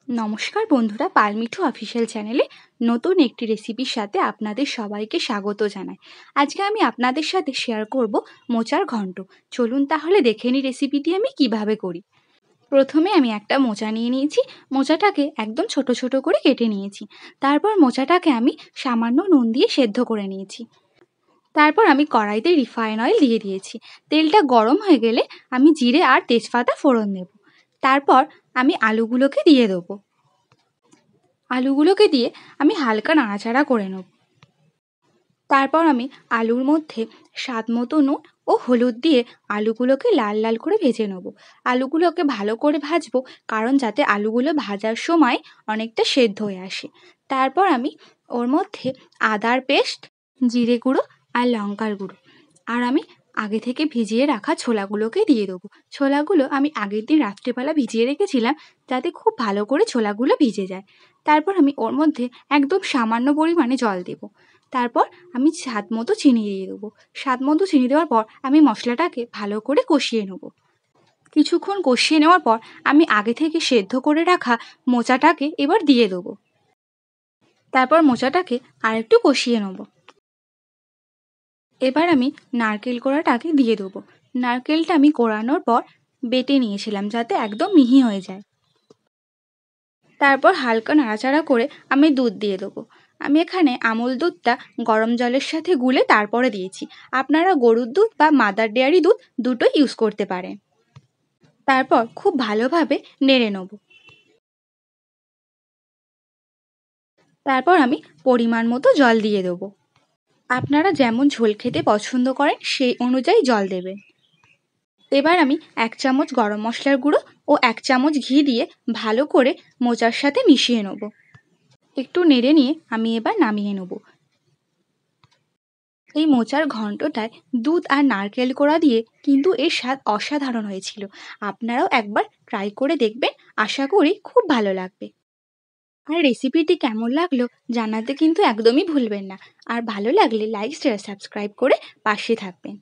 নমস্কার বন্ধুরা, পালমিঠু অফিসিয়াল চ্যানেলে নতুন একটি রেসিপির সাথে আপনাদের সবাইকে স্বাগত জানাই। আজকে আমি আপনাদের সাথে শেয়ার করব মোচার ঘন্ট। চলুন তাহলে দেখে নিই রেসিপিটি আমি কিভাবে করি। প্রথমে আমি একটা মোচা নিয়ে নিয়েছি। মোচাটাকে একদম ছোট ছোট করে কেটে নিয়েছি। তারপর মোচাটাকে আমি সামান্য নুন দিয়ে সেদ্ধ করে নিয়েছি। তারপর আমি কড়াইতে রিফাইন অয়েল দিয়ে দিয়েছি। তেলটা গরম হয়ে গেলে আমি জিরে আর তেজপাতা ফোড়ন দেব। তারপর আমি আলুগুলোকে দিয়ে দেবো। আলুগুলোকে দিয়ে আমি হালকা নাড়াচাড়া করে নেব। তারপর আমি আলুর মধ্যে স্বাদ মতো নুন ও হলুদ দিয়ে আলুগুলোকে লাল লাল করে ভেজে নেব। আলুগুলোকে ভালো করে ভাজবো, কারণ যাতে আলুগুলো ভাজার সময় অনেকটা সেদ্ধ হয়ে আসে। তারপর আমি ওর মধ্যে আদার পেস্ট, জিরে গুঁড়ো আর লঙ্কার গুঁড়ো আর আমি আগে থেকে ভিজিয়ে রাখা ছোলাগুলোকে দিয়ে দেবো। ছোলাগুলো আমি আগের দিন রাত্রেবেলা ভিজিয়ে রেখেছিলাম, যাতে খুব ভালো করে ছোলাগুলো ভিজে যায়। তারপর আমি ওর মধ্যে একদম সামান্য পরিমাণে জল দেব। তারপর আমি স্বাদ মতো চিনি দিয়ে দেবো। স্বাদ মতো চিনি দেওয়ার পর আমি মশলাটাকে ভালো করে কষিয়ে নেব। কিছুক্ষণ কষিয়ে নেওয়ার পর আমি আগে থেকে সেদ্ধ করে রাখা মোচাটাকে এবার দিয়ে দেবো। তারপর মোচাটাকে আরেকটু কষিয়ে নেব। এবার আমি নারকেল কোড়াটাকে দিয়ে দেবো। নারকেলটা আমি কোড়ানোর পর বেটে নিয়েছিলাম, যাতে একদম মিহি হয়ে যায়। তারপর হালকা নাড়াচাড়া করে আমি দুধ দিয়ে দেবো। আমি এখানে আমুল দুধটা গরম জলের সাথে গুলে তারপরে দিয়েছি। আপনারা গরুর দুধ বা মাদার ডেয়ারি দুধ দুটোই ইউজ করতে পারেন। তারপর খুব ভালোভাবে নেড়ে নেব। তারপর আমি পরিমাণ মতো জল দিয়ে দেবো। আপনারা যেমন ঝোল খেতে পছন্দ করেন সেই অনুযায়ী জল দেবেন। এবার আমি 1 চামচ গরম মশলার গুঁড়ো ও 1 চামচ ঘি দিয়ে ভালো করে মোচার সাথে মিশিয়ে নেব। একটু নেড়ে নিয়ে আমি এবার নামিয়ে নেব। এই মোচার ঘন্টটায় দুধ আর নারকেল কোড়া দিয়ে কিন্তু এর স্বাদ অসাধারণ হয়েছিল। আপনারাও একবার ট্রাই করে দেখবেন, আশা করি খুব ভালো লাগবে। আর রেসিপিটি কেমন লাগলো জানাতে কিন্তু একদমই ভুলবেন না। আর ভালো লাগলে লাইক শেয়ার সাবস্ক্রাইব করে পাশে থাকবেন।